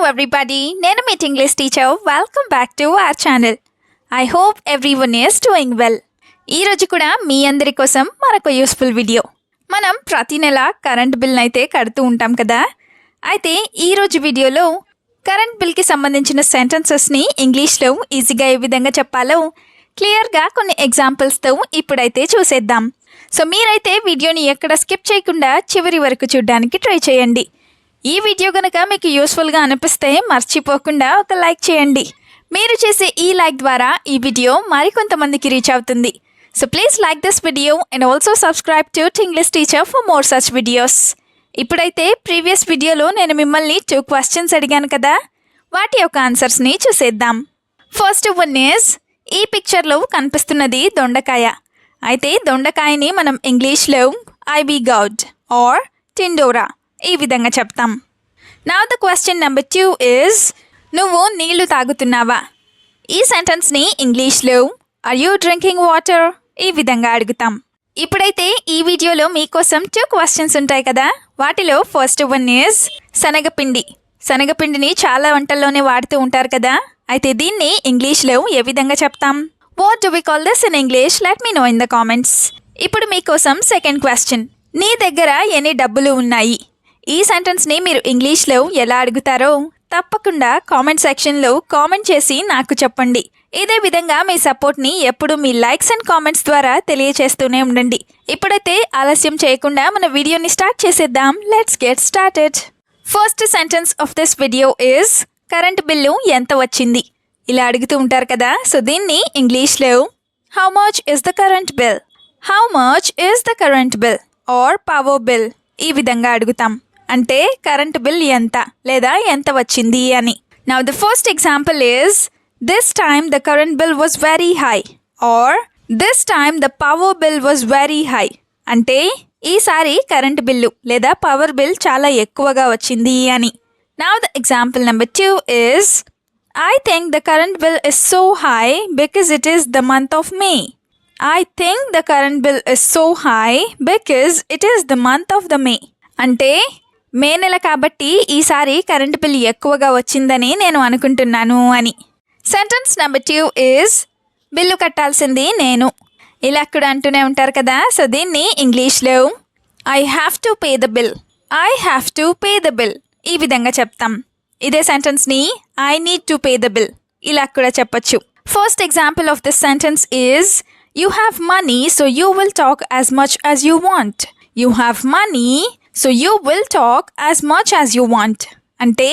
everybody, నేను మీ English teacher. Welcome back to our channel. I hope everyone is doing well. ఈరోజు కూడా మీ అందరి కోసం మరొక యూస్ఫుల్ వీడియో. మనం ప్రతి నెల కరెంట్ బిల్ని అయితే కడుతూ ఉంటాం కదా. అయితే ఈరోజు వీడియోలో కరెంట్ బిల్కి సంబంధించిన సెంటెన్సెస్ని ఇంగ్లీష్లో ఈజీగా ఏ విధంగా చెప్పాలో క్లియర్గా కొన్ని ఎగ్జాంపుల్స్తో ఇప్పుడైతే చూసేద్దాం. సో మీరైతే వీడియోని ఎక్కడ స్కిప్ చేయకుండా చివరి వరకు చూడడానికి ట్రై చేయండి. ఈ వీడియో కనుక మీకు యూస్ఫుల్గా అనిపిస్తే మర్చిపోకుండా ఒక లైక్ చేయండి. మీరు చేసే ఈ లైక్ ద్వారా ఈ వీడియో మరికొంతమందికి రీచ్ అవుతుంది. So please like this video and also subscribe to English teacher for more such videos. ఇప్పుడైతే ప్రీవియస్ వీడియోలో నేను మిమ్మల్ని 2 క్వశ్చన్స్ అడిగాను కదా, వాటి యొక్క ఆన్సర్స్ని చూసేద్దాం. ఫస్ట్ వన్ ఈజ్, ఈ పిక్చర్లో కనిపిస్తున్నది దొండకాయ. అయితే దొండకాయని మనం ఇంగ్లీష్లో ఐబీ గౌడ్ ఆర్ టిండోరా ఈ విధంగా చెప్తాం. Now the question number 2 is, నువ్వు నీళ్లు తాగుతున్నావా? ఈ సెంటెన్స్ని ఇంగ్లీష్లో ఆర్ యూ డ్రింకింగ్ వాటర్ ఈ విధంగా అడుగుతాం. ఇప్పుడైతే ఈ వీడియోలో మీకోసం 2 క్వశ్చన్స్ ఉంటాయి కదా. వాటిలో ఫస్ట్ వన్ ఈజ్ శనగపిండి. శనగపిండిని చాలా వంటల్లోనే వాడుతూ ఉంటారు కదా. అయితే దీన్ని ఇంగ్లీష్లో ఏ విధంగా చెప్తాం? What do we call this in English? Let me know in the comments. ఇప్పుడు మీకోసం సెకండ్ క్వశ్చన్, నీ దగ్గర ఎన్ని డబ్బులు ఉన్నాయి? ఈ సెంటెన్స్ని మీరు ఇంగ్లీష్లో ఎలా అడుగుతారో తప్పకుండా కామెంట్ సెక్షన్లో కామెంట్ చేసి నాకు చెప్పండి. ఇదే విధంగా మీ సపోర్ట్ని ఎప్పుడు మీ లైక్స్ అండ్ కామెంట్స్ ద్వారా తెలియచేస్తూనే ఉండండి. ఇప్పుడైతే ఆలస్యం చేయకుండా మన వీడియోని స్టార్ట్ చేసేద్దాం. Let's get started. First sentence of this video is, current bill ఎంత వచ్చింది? ఇలా అడుగుతూ ఉంటారు కదా. సో దీన్ని ఇంగ్లీష్లో how much is the current bill, how much is the current bill or power bill ఈ విధంగా అడుగుతాం. అంటే కరెంట్ బిల్ ఎంత లేదా ఎంత వచ్చింది అని. Now the first example is, this time the current bill was very high or this time the power bill was very high. అంటే ఈసారి కరెంట్ బిల్లు లేదా పవర్ బిల్ చాలా ఎక్కువగా వచ్చింది అని. Now the example number 2 is, I think the current bill is so high because it is the month of May. I think the current bill is so high because it is the month of the May. అంటే మే నెల కాబట్టి ఈసారి current bill ఎక్కువగా వచ్చిందని నేను అనుకుంటున్నాను అని. Sentence number 2 is, bill కట్టాల్సింది నేను. ఇలా కూడా అంటూనే ఉంటారు కదా. సో దీన్ని ఇంగ్లీష్లో I have to pay the bill, I have to pay the bill ఈ విధంగా చెప్తాం. ఇదే సెంటెన్స్ని I need to pay the bill ఇలా కూడా చెప్పొచ్చు. First example of this sentence is, you have money so you will talk as much as you want. You have money so you will talk as much as you want. అంటే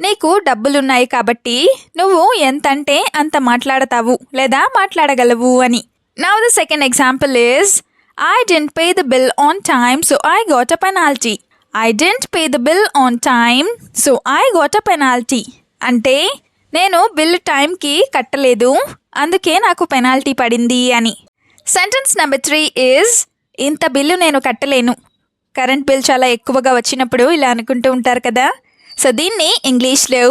నీకు డబ్బులున్నాయి కాబట్టి నువ్వు ఎంత అంటే అంత మాట్లాడతావు లేదా మాట్లాడగలవు అని. Now the second example is, I didn't pay the bill on time so I got a penalty. I didn't pay the bill on time, so I got a penalty. అంటే నేను బిల్లు టైంకి కట్టలేదు అందుకే నాకు పెనాల్టీ పడింది అని. Sentence number 3 is, ఇంత bill నేను కట్టలేను. కరెంట్ బిల్ చాలా ఎక్కువగా వచ్చినప్పుడు ఇలా అనుకుంటూ ఉంటారు కదా. సో దీన్ని ఇంగ్లీష్లో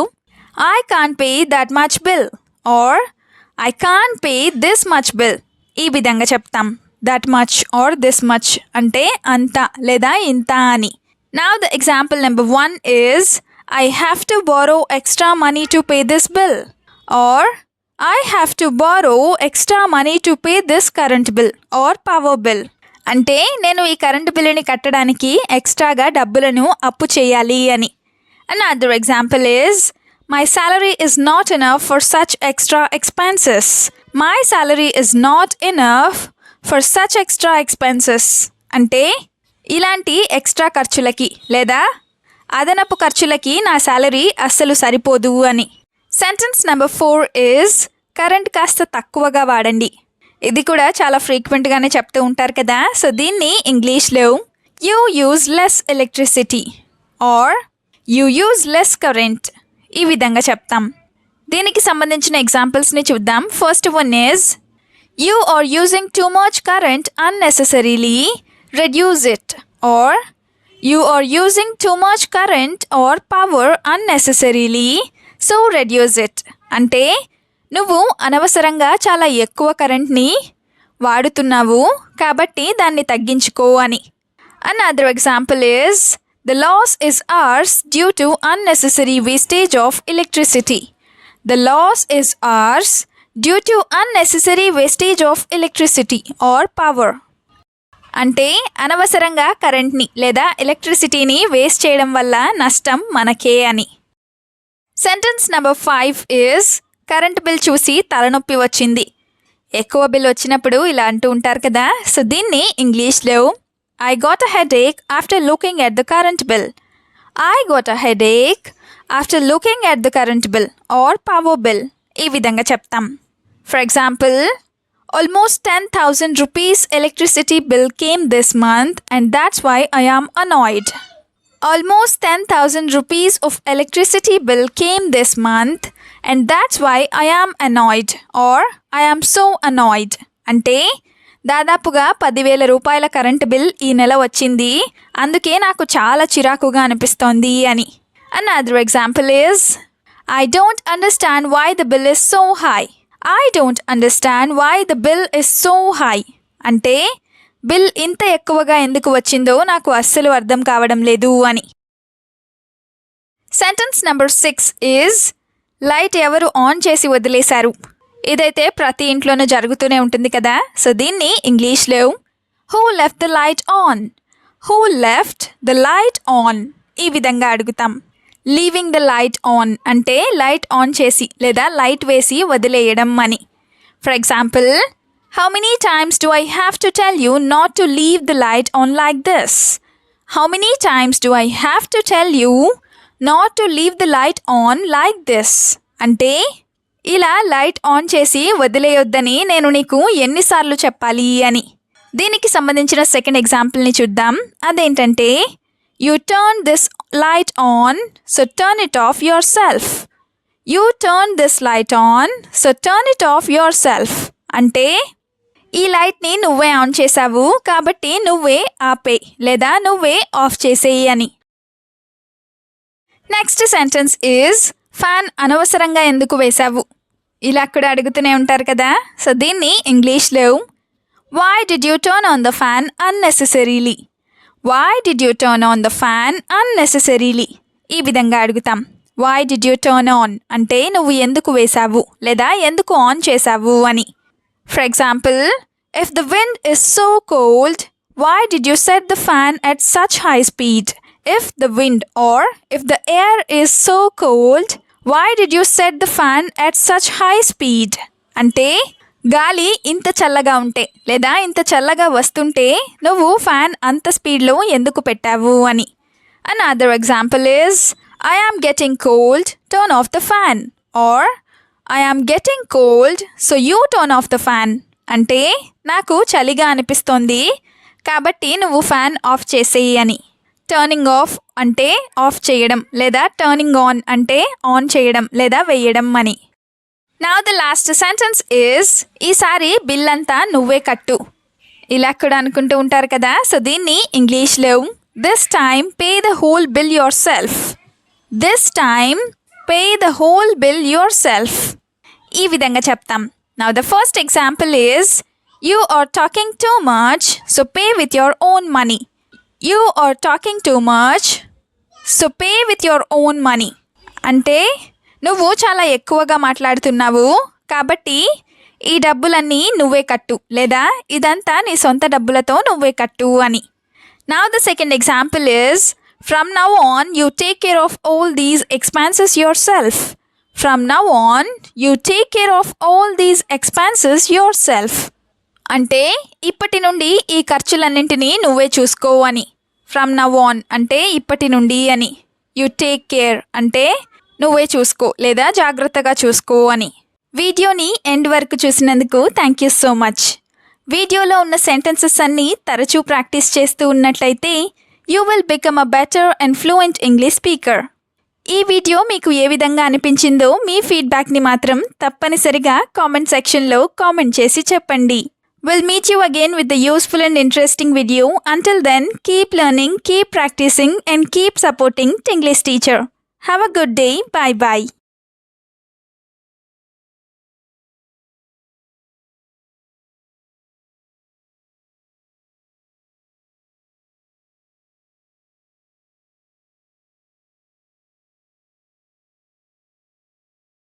I can't pay that much bill or I can't pay this much bill ఈ విధంగా చెప్తాం. That much or this much అంటే అంత లేదా ఇంత అని. Now the example number 1 is, I have to borrow extra money to pay this bill or I have to borrow extra money to pay this current bill or power bill. అంటే నేను ఈ current బిల్లుని కట్టడానికి ఎక్స్ట్రాగా డబ్బులను అప్పు చేయాలి అని. Another example is, my salary is not enough for such extra expenses. My salary is not enough for such extra expenses. అంటే ఇలాంటి ఎక్స్ట్రా ఖర్చులకి లేదా అదనపు ఖర్చులకి నా శాలరీ అస్సలు సరిపోదు అని. సెంటెన్స్ నెంబర్ 4 ఈజ్, కరెంట్ కాస్త తక్కువగా వాడండి. ఇది కూడా చాలా ఫ్రీక్వెంట్గానే చెప్తూ ఉంటారు కదా. సో దీన్ని ఇంగ్లీష్లో you use less electricity or you use less current ఈ విధంగా చెప్తాం. దీనికి సంబంధించిన ఎగ్జాంపుల్స్ని చూద్దాం. First one is, you are using too much current unnecessarily, reduce it or you are using too much current or power unnecessarily so reduce it. అంటే నువ్వు అనవసరంగా చాలా ఎక్కువ కరెంట్ని వాడుతున్నావు కాబట్టి దాన్ని తగ్గించుకో అని. Another example is, The loss is ours due to unnecessary wastage of electricity. The loss is ours due to unnecessary wastage of electricity or power. అంటే అనవసరంగా కరెంట్ని లేదా ఎలక్ట్రిసిటీని వేస్ట్ చేయడం వల్ల నష్టం మనకే అని. Sentence number 5 is current bill చూసి తలనొప్పి వచ్చింది. ఎక్కువ బిల్ వచ్చినప్పుడు ఇలా అంటూ ఉంటారు కదా. సో దీన్ని ఇంగ్లీష్లో I got a headache after looking at the current bill. I got a headache after looking at the current bill or power bill. ఈ విధంగా చెప్తాం. For example, almost 10,000 rupees electricity bill came this month and that's why I am annoyed. Almost 10,000 rupees of electricity bill came this month and that's why I am annoyed or I am so annoyed. అంటే దాదాపుగా 10,000 రూపాయల current bill ఈ నెల వచ్చింది, అందుకే నాకు చాలా చిరాకుగా అనిపిస్తోంది అని. Another example is I don't understand why the bill is so high. I don't understand why the bill is so high. అంటే బిల్ ఇంత ఎక్కువగా ఎందుకు వచ్చిందో నాకు అస్సలు అర్థం కావడం లేదు అని. సెంటెన్స్ నెంబర్ 6 ఈజ్ లైట్ ఎవరు ఆన్ చేసి వదిలేశారు. ఇదైతే ప్రతి ఇంట్లోనూ జరుగుతూనే ఉంటుంది కదా. సో దీన్ని ఇంగ్లీష్లో who left the light on. Who left the light on ఈ విధంగా అడుగుతాం. లీవింగ్ ద లైట్ ఆన్ అంటే లైట్ ఆన్ చేసి లేదా లైట్ వేసి వదిలేయడం అని. For example, how many times do I have to tell you not to leave the light on like this? How many times do I have to tell you not to leave the light on like this? అంటే ఇలా light on చేసి వదిలేయొద్దని నేను నీకు ఎన్నిసార్లు చెప్పాలి అని. దీనికి సంబంధించిన సెకండ్ ఎగ్జాంపుల్ని చూద్దాం. అదేంటంటే you turn this light on, so turn it off yourself. You turn this light on, so turn it off yourself. అంటే ఈ లైట్ని నువ్వే ఆన్ చేసావు కాబట్టి నువ్వే ఆపే లేదా నువ్వే ఆఫ్ చేసేయి అని. నెక్స్ట్ సెంటెన్స్ ఈజ్ ఫ్యాన్ అనవసరంగా ఎందుకు వేశావు. ఇలా కూడా అడుగుతూనే ఉంటారు కదా. సో దీన్ని ఇంగ్లీష్లో why did you turn on the fan unnecessarily. Why did you turn on the fan unnecessarily ఈ విధంగా అడుగుతాం. Why did you turn on అంటే నువ్వు ఎందుకు వేశావు లేదా ఎందుకు ఆన్ చేశావు అని. For example, if the wind is so cold, why did you set the fan at such high speed? If the wind or if the air is so cold, why did you set the fan at such high speed? అంటే గాలి ఇంత చల్లగా ఉంటే లేదా ఇంత చల్లగా వస్తుంటే నువ్వు ఫ్యాన్ అంత స్పీడ్లో ఎందుకు పెట్టావు అని. Another example is I am getting cold, turn off the fan. Or I am getting cold, so you turn off the fan. అంటే నాకు చలిగా అనిపిస్తోంది కాబట్టి నువ్వు ఫ్యాన్ ఆఫ్ చేసేయి అని. టర్నింగ్ ఆఫ్ అంటే ఆఫ్ చేయడం లేదా టర్నింగ్ ఆన్ అంటే ఆన్ చేయడం లేదా వేయడం అని. Now the last sentence is ఈసారి బిల్ అంతా నువ్వే కట్టు. ఇలా కూడా అనుకుంటూ ఉంటారు కదా. సో దీన్ని ఇంగ్లీష్లో this time pay the whole bill yourself. This time pay the whole bill yourself ఈ విధంగా చెప్తాం. Now the first example is you are talking too much, so pay with your own money. You are talking too much, so pay with your own money అంటే నువ్వు చాలా ఎక్కువగా మాట్లాడుతున్నావు కాబట్టి ఈ డబ్బులన్నీ నువ్వే కట్టు లేదా ఇదంతా నీ సొంత డబ్బులతో నువ్వే కట్టు అని. Now the second example is from now on you take care of all these expenses your self. From now on, you take care of all these expenses yourself. అంటే ఇప్పటి నుండి ఈ ఖర్చులన్నింటినీ నువ్వే చూసుకో అని. ఫ్రమ్ నవ్ ఆన్ అంటే ఇప్పటి నుండి అని. యు టేక్ కేర్ అంటే నువ్వే చూసుకో లేదా జాగ్రత్తగా చూసుకో అని. వీడియోని ఎండ్ వరకు చూసినందుకు థ్యాంక్ యూ సో మచ్. వీడియోలో ఉన్న సెంటెన్సెస్ అన్నీ తరచూ ప్రాక్టీస్ చేస్తూ ఉన్నట్లయితే you will become a better and fluent English speaker. ఈ వీడియో మీకు ఏ విధంగా అనిపించిందో మీ ఫీడ్బ్యాక్ని మాత్రం తప్పనిసరిగా కామెంట్ సెక్షన్లో కామెంట్ చేసి చెప్పండి. We'll meet you again with a useful and interesting video. Until then, keep learning, keep practicing and keep supporting Tinglish Teacher. Have a good day. Bye-bye.